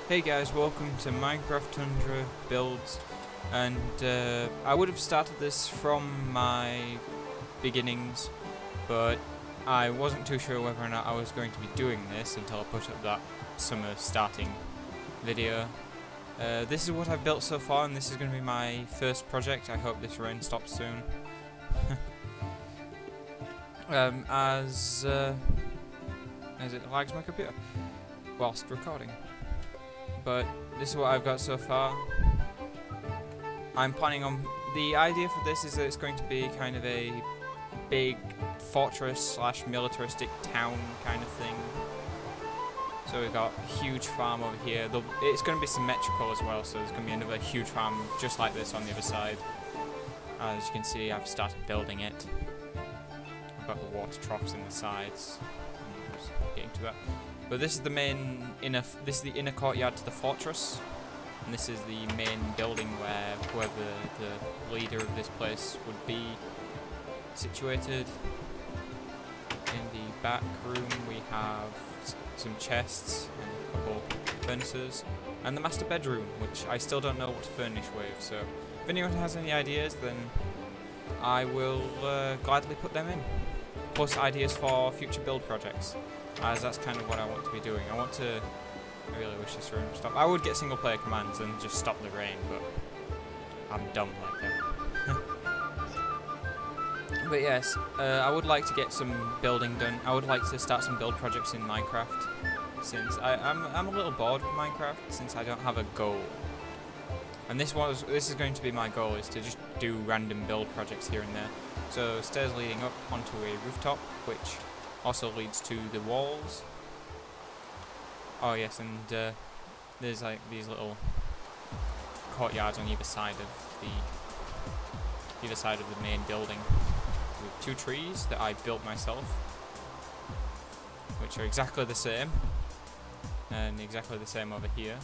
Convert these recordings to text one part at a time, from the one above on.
Hey guys, welcome to Minecraft Tundra Builds, and I would have started this from my beginnings, but I wasn't too sure whether or not I was going to be doing this until I put up that summer starting video. This is what I've built so far, and this is going to be my first project. I hope this rain stops soon. As it lags my computer whilst recording. But this is what I've got so far. I'm planning on... The idea for this is that it's going to be kind of a big fortress slash militaristic town kind of thing. So we've got a huge farm over here. It's going to be symmetrical as well, so there's going to be another huge farm just like this on the other side. As you can see, I've started building it. I've got the water troughs in the sides. I'm just getting to that. But this is the main inner. This is the inner courtyard to the fortress, and this is the main building where the leader of this place would be situated. In the back room, we have some chests and a couple furnaces, and the master bedroom, which I still don't know what to furnish with. So, if anyone has any ideas, then I will gladly put them in. Plus, ideas for future build projects. As that's kind of what I want to be doing. I really wish this rain would stop. I would get single player commands and just stop the rain, but I'm dumb like that. But yes, I would like to get some building done. I would like to start some build projects in Minecraft, since I'm a little bored with Minecraft since I don't have a goal. And this is going to be my goal, is to just do random build projects here and there. So stairs leading up onto a rooftop, which also leads to the walls. Oh yes, and there's like these little courtyards on either side of the main building, with two trees that I built myself, which are exactly the same, and exactly the same over here.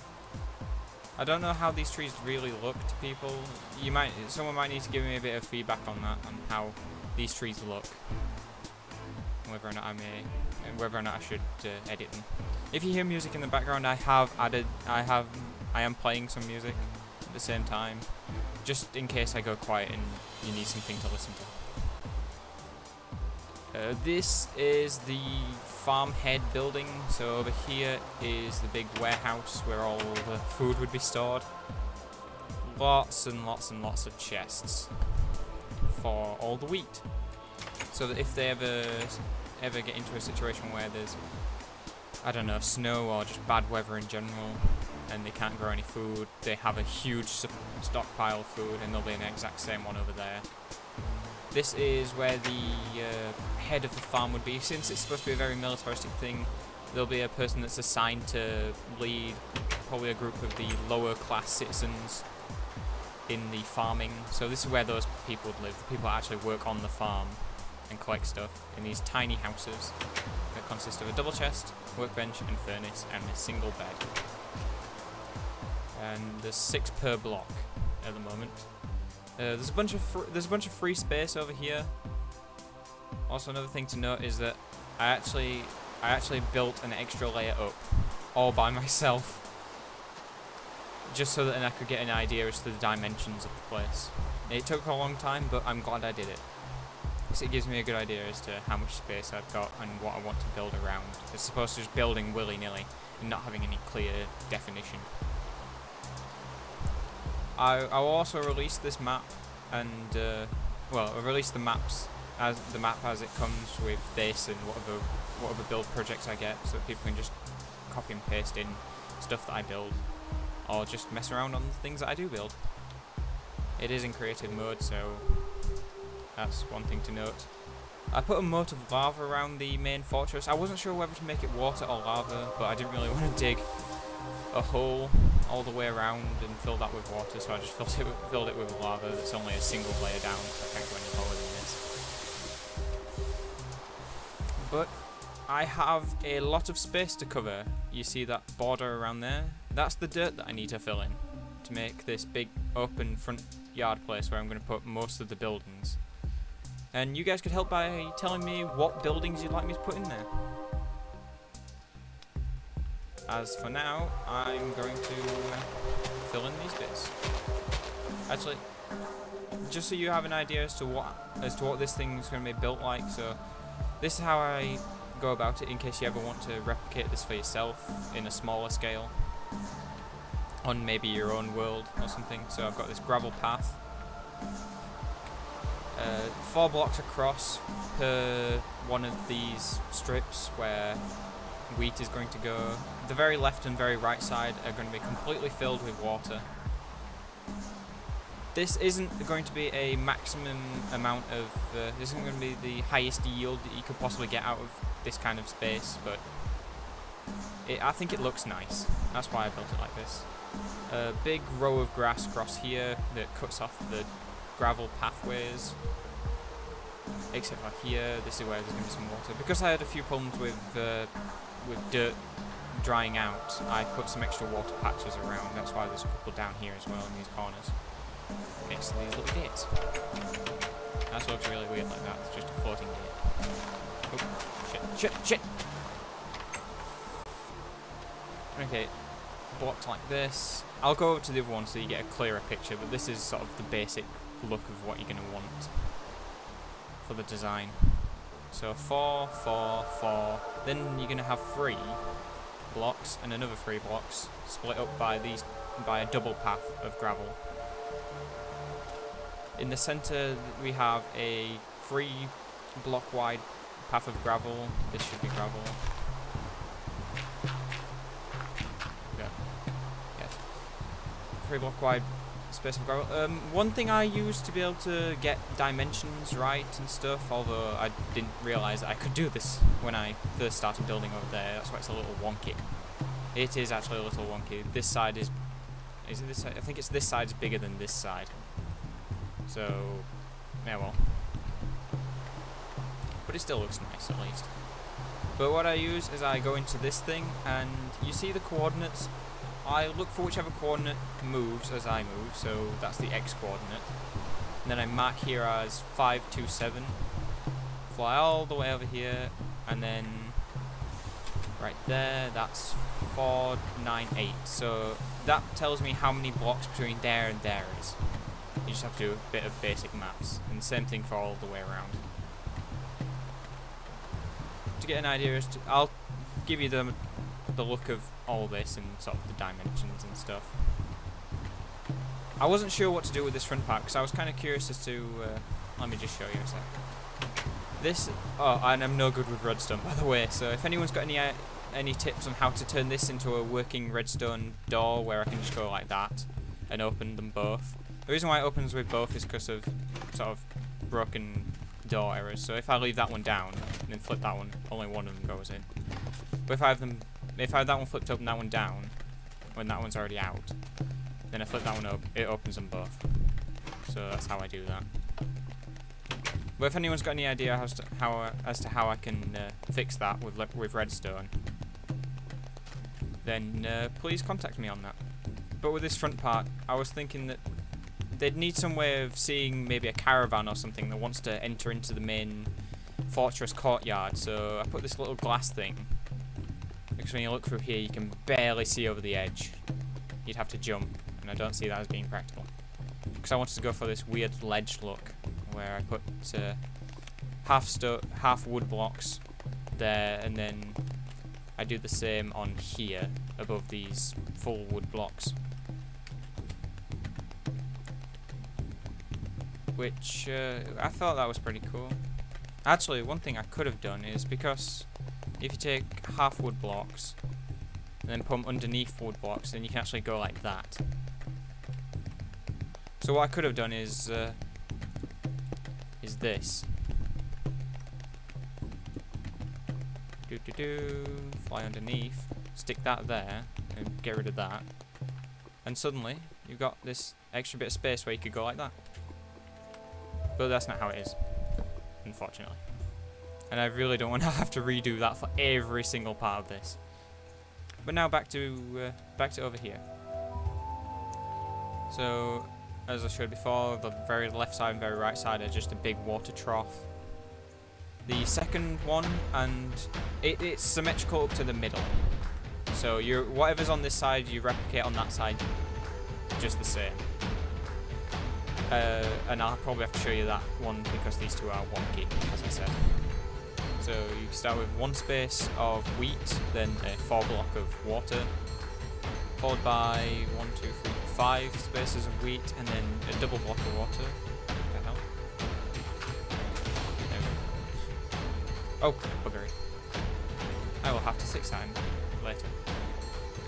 I don't know how these trees really look to people. Someone might need to give me a bit of feedback on that, on how these trees look. Whether or not I should edit them. If you hear music in the background, I am playing some music at the same time, just in case I go quiet and you need something to listen to. This is the farm head building. So over here is the big warehouse where all the food would be stored. Lots and lots and lots of chests for all the wheat. So that if they ever get into a situation where there's, I don't know, snow or just bad weather in general, and they can't grow any food, they have a huge stockpile of food, and there'll be an exact same one over there. This is where the head of the farm would be. Since it's supposed to be a very militaristic thing, there'll be a person that's assigned to lead probably a group of the lower class citizens in the farming. So this is where those people would live, the people that actually work on the farm and collect stuff in these tiny houses that consist of a double chest, workbench and furnace, and a single bed. And there's 6 per block at the moment. There's a bunch of free space over here. Also, another thing to note is that I actually built an extra layer up all by myself, just so that I could get an idea as to the dimensions of the place. It took a long time, but I'm glad I did it. It gives me a good idea as to how much space I've got and what I want to build around, as opposed to just building willy-nilly and not having any clear definition. I'll also release this map, and I'll release the map as it comes with this and whatever build projects I get, so that people can just copy and paste in stuff that I build, or just mess around on the things that I do build. It is in creative mode, so that's one thing to note. I put a moat of lava around the main fortress. I wasn't sure whether to make it water or lava, but I didn't really want to dig a hole all the way around and fill that with water, so I just filled it with lava that's only a single layer down, so I can't go any lower than this. But I have a lot of space to cover. You see that border around there? That's the dirt that I need to fill in to make this big open front yard place where I'm going to put most of the buildings. And you guys could help by telling me what buildings you'd like me to put in there. as for now, I'm going to fill in these bits. Actually, just so you have an idea as to what this thing's going to be built like. So this is how I go about it in case you ever want to replicate this for yourself in a smaller scale on maybe your own world or something. So I've got this gravel path, 4 blocks across per one of these strips where wheat is going to go. The very left and very right side are going to be completely filled with water. This isn't going to be a maximum amount of, this isn't going to be the highest yield that you could possibly get out of this kind of space, but I think it looks nice. That's why I built it like this. A big row of grass across here that cuts off the gravel pathways. Except for here, this is where there's going to be some water. Because I had a few problems with dirt drying out, I put some extra water patches around. That's why there's a couple down here as well in these corners. Next to these little gates. That looks really weird like that. It's just a floating gate. Oh, shit. Okay, blocks like this. I'll go over to the other one so you get a clearer picture, but this is sort of the basic look of what you're going to want for the design. So 4, 4, 4. Then you're going to have 3 blocks and another 3 blocks split up by a double path of gravel. In the center we have a 3 block wide path of gravel. This should be gravel. Yeah. Yes. 3 block wide space of gravel. One thing I used to be able to get dimensions right and stuff, although I didn't realise that I could do this when I first started building over there. That's why it's a little wonky. It is actually a little wonky. This side is it this side? I think it's this side's bigger than this side. So, yeah, well. But it still looks nice, at least. But what I use is I go into this thing, and you see the coordinates. I look for whichever coordinate moves as I move, so that's the X coordinate. And then I mark here as 527. Fly all the way over here, and then right there, that's 498. So that tells me how many blocks between there and there is. You just have to do a bit of basic maths, and the same thing for all the way around. To get an idea as to, I'll give you the look of all this and sort of the dimensions and stuff. I wasn't sure what to do with this front part because I was kind of curious as to. Let me just show you a sec. This. Oh, and I'm no good with redstone, by the way. So if anyone's got any tips on how to turn this into a working redstone door where I can just go like that and open them both. The reason why it opens with both is because of sort of broken door errors. So if I leave that one down and then flip that one, only one of them goes in. But if I have that one flipped up and that one down, when that one's already out, then I flip that one up, it opens them both. So that's how I do that. But if anyone's got any idea as to how I can fix that with redstone, then please contact me on that. But with this front part, I was thinking that they'd need some way of seeing maybe a caravan or something that wants to enter into the main fortress courtyard. So I put this little glass thing, because when you look through here you can barely see over the edge. You'd have to jump, and I don't see that as being practical. Because I wanted to go for this weird ledge look, where I put half wood blocks there, and then I do the same on here, above these full wood blocks. Which, I thought that was pretty cool. Actually, one thing I could have done is, because if you take half wood blocks and then put them underneath wood blocks, then you can actually go like that. So what I could have done is this. Fly underneath, stick that there, and get rid of that. And suddenly, you've got this extra bit of space where you could go like that. But that's not how it is, unfortunately. And I really don't want to have to redo that for every single part of this. But now back to over here. So, as I showed before, the very left side and very right side are just a big water trough. The second one, and it's symmetrical up to the middle. So whatever's on this side, you replicate on that side just the same. And I'll probably have to show you that one because these two are wonky, as I said. So you start with 1 space of wheat, then a 4 block of water, followed by 1, 2, 3, 5 spaces of wheat, and then a double block of water. What the hell? There we go. Oh, buggery. I will have to fix that later.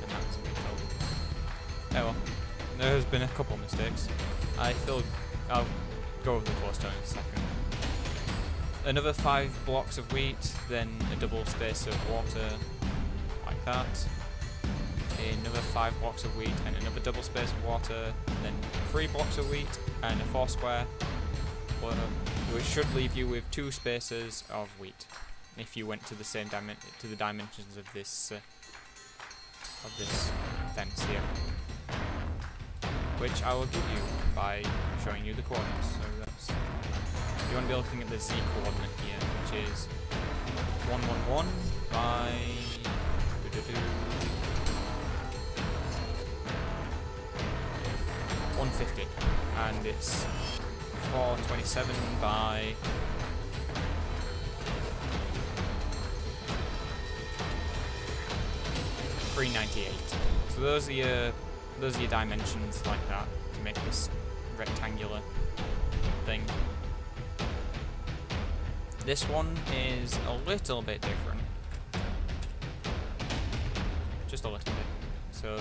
And that's a bit trouble. Oh well. There has been a couple mistakes. I'll go over the glowstone in a second. Another 5 blocks of wheat, then a double space of water, like that. Another 5 blocks of wheat and another double space of water, then 3 blocks of wheat and a 4 square, which should leave you with 2 spaces of wheat. If you went to the same dimensions of this fence here, which I will give you by showing you the coordinates. So that's, you want to be looking at the Z coordinate here, which is 111 by 150, and it's 427 by 398. So those are your dimensions like that to make this rectangular thing. This one is a little bit different. Just a little bit. So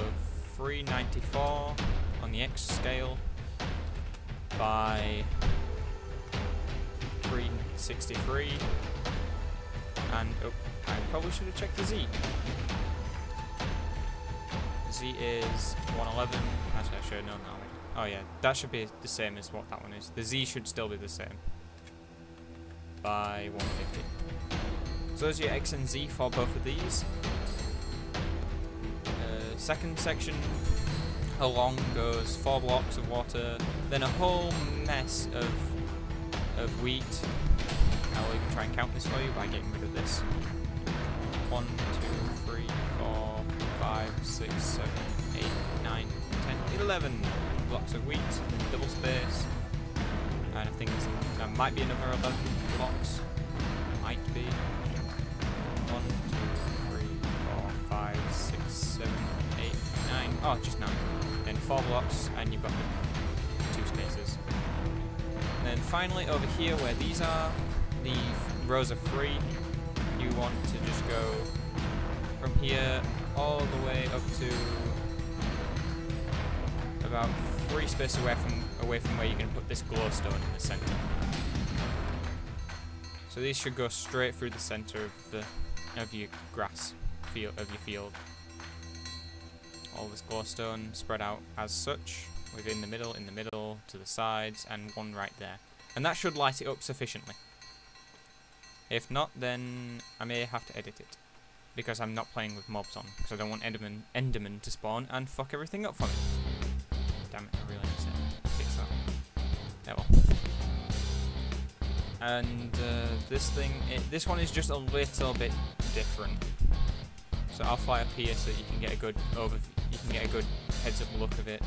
394 on the X scale by 363, and oh, I probably should have checked the Z. Z is 111. Actually, I should have known that one. Oh yeah, that should be the same as what that one is. The Z should still be the same by 150. So there's your X and Z for both of these. Second section along goes 4 blocks of water, then a whole mess of wheat. I'll even try and count this for you by getting rid of this. 1, 2, 3, 4, 5, 6, 7, 8, 9, 10, 11 blocks of wheat, double space, and I think there might be another 11 blocks. Might be. 1, 2, 3, 4, 5, 6, 7, 8, 9. Oh, just 9. Then 4 blocks, and you've got the 2 spaces. And then finally, over here where these are, the rows are free. You want to just go from here all the way up to about 3 spaces away from where you're going to put this glowstone in the center. So these should go straight through the center of your grass field of your field. All this glowstone spread out as such, within the middle, in the middle, to the sides, and one right there. And that should light it up sufficiently. If not, then I may have to edit it, because I'm not playing with mobs on, because I don't want Enderman to spawn and fuck everything up for me. Damn it, I really need to fix that. Oh well. And this one is just a little bit different. So I'll fly up here so that you can get a good heads-up look of it.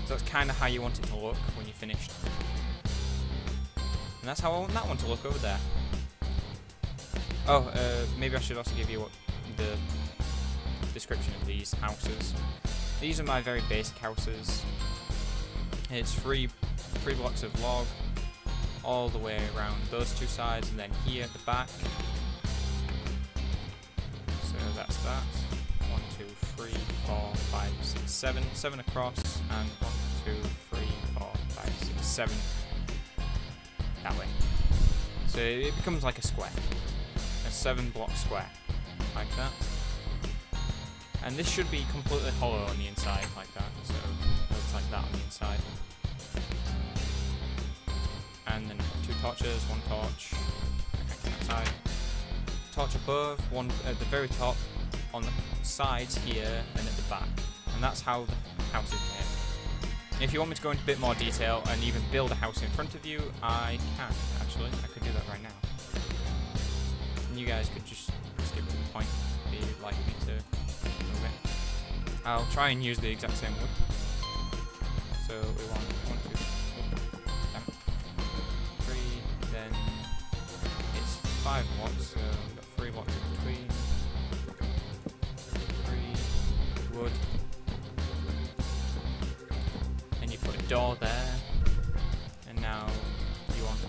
So that's kind of how you want it to look when you're finished. And that's how I want that one to look over there. Oh, maybe I should also give you the description of these houses. These are my very basic houses. It's 3 blocks of log all the way around those 2 sides, and then here at the back. So that's that. 1, 2, 3, 4, 5, 6, 7. 7 across, and 1, 2, 3, 4, 5, 6, 7. That way. So it becomes like a square. A 7-block square. Like that. And this should be completely hollow on the inside, like that. So it looks like that on the inside. And then 2 torches, 1 torch. Side. Torch above, 1 at the very top, on the sides here, and at the back. And that's how the house is made. If you want me to go into a bit more detail and even build a house in front of you, I can, actually. I could do that right now. And you guys could just skip to the point if you'd like me to. I'll try and use the exact same wood. So we want 1, 2, 3, then it's 5 blocks, so we've got 3 blocks in between. 3 wood. And you put a door there, and now you want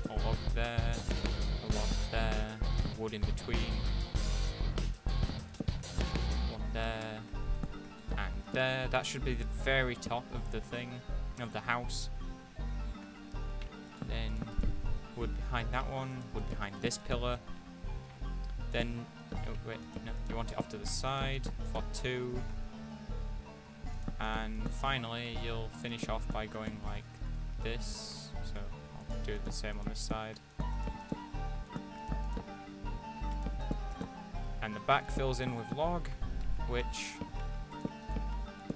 a log there, a log there, wood in between, one there, and there. That should be the very top of the thing, of the house. Then wood behind that one, wood behind this pillar. Then, oh wait, no, you want it off to the side for 2. And finally, you'll finish off by going like this. So I'll do the same on this side. And the back fills in with log, which,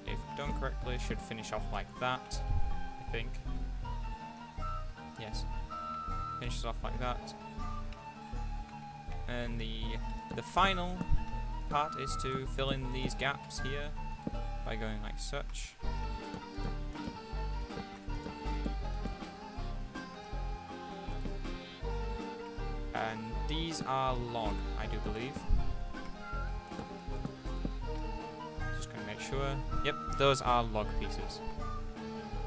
if done correctly, should finish off like that, I think. Yes. Finishes off like that. And the final part is to fill in these gaps here by going like such. And these are log, I do believe. Just gonna make sure. Yep, those are log pieces.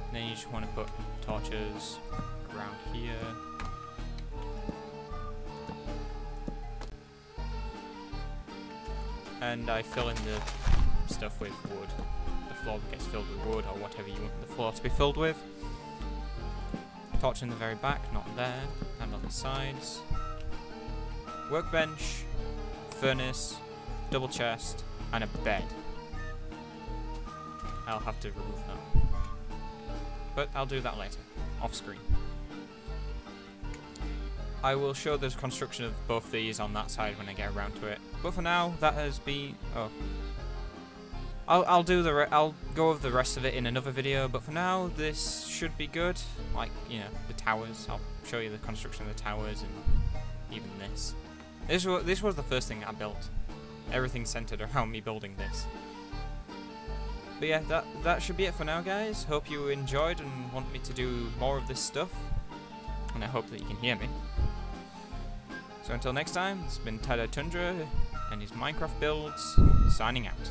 And then you just want to put torches around here. And I fill in the stuff with wood. The floor gets filled with wood, or whatever you want the floor to be filled with. Torch in the very back, not there, and on the sides. Workbench, furnace, double chest, and a bed. I'll have to remove that. But I'll do that later, off screen. I will show the construction of both these on that side when I get around to it. But for now, that has been... oh. I'll go over the rest of it in another video, but for now, this should be good. Like, you know, the towers. I'll show you the construction of the towers and even this. This was the first thing I built. Everything centered around me building this. But yeah, that should be it for now, guys. Hope you enjoyed and want me to do more of this stuff. And I hope that you can hear me. So until next time, it's been tyedietundra and his Minecraft builds, signing out.